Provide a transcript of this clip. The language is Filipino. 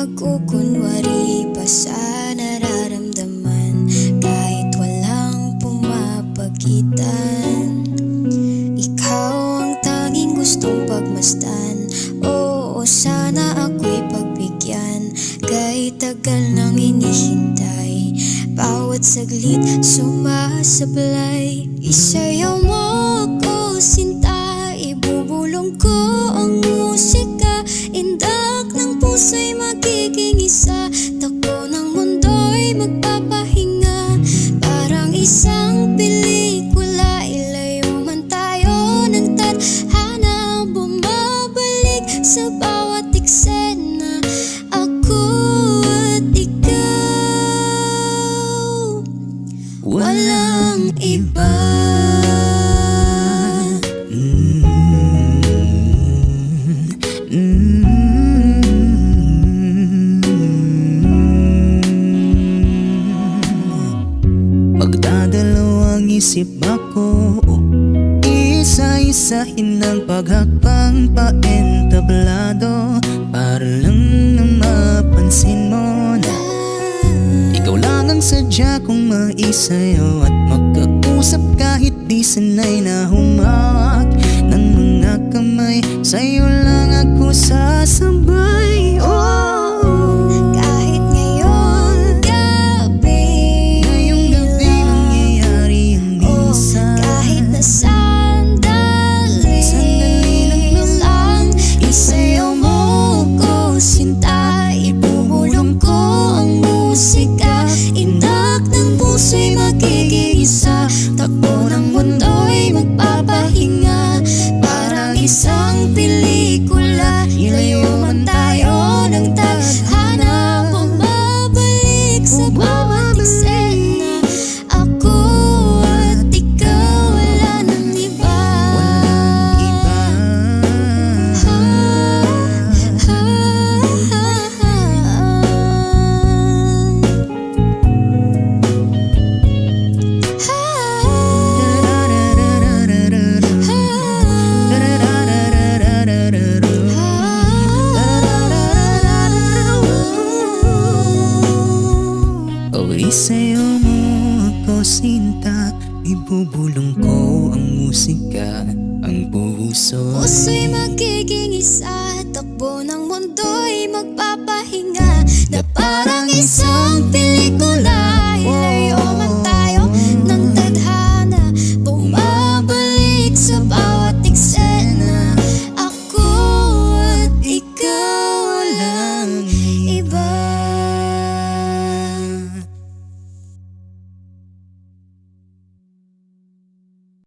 magkukunwari pa sa nararamdaman kahit walang pumapagitan. Ikaw ang tanging gustong pagmasdan. Oo, sana ako'y pagbigyan. Kahit tagal nang inihintay, bawat saglit sumasablay. Isayaw mo ako, sinta, ibubulong ko ang musika. Indak ng puso'y magiging isa. Takbo ng mundo'y magpapahinga. Parang isang pelikula, ilayo man tayo ng tadhana. Bumabalik sa bawat eksena, ako at ikaw, walang iba. Magdadalawang isip ako, isa-isahin ang paghakbang paentablado, para lang na mapansin mo na ikaw lang ang sadya kong maisayaw at magkausap kahit di sanay na humawak ng mga kamay. Sa'yo lang ako sasabay. Oh, Kahit ngayong gabi, mangyayari ang minsan. kahit na sandali lang, isayaw mo ko, sinta, ibubulong ko ang musika. Indak ng puso'y magiging isa. Takbo ng mundo'y magpapahinga. Parang isang pelikula, ilayo man tayo ng tadhana. Bumabalik sa bawat eksena, ako at ikaw, wala nang iba. O isayaw mo ako, sinta, ibubulong ko ang musika. Ang Puso'y magiging isa. Takbo ng mundo'y magpapahinga. Na para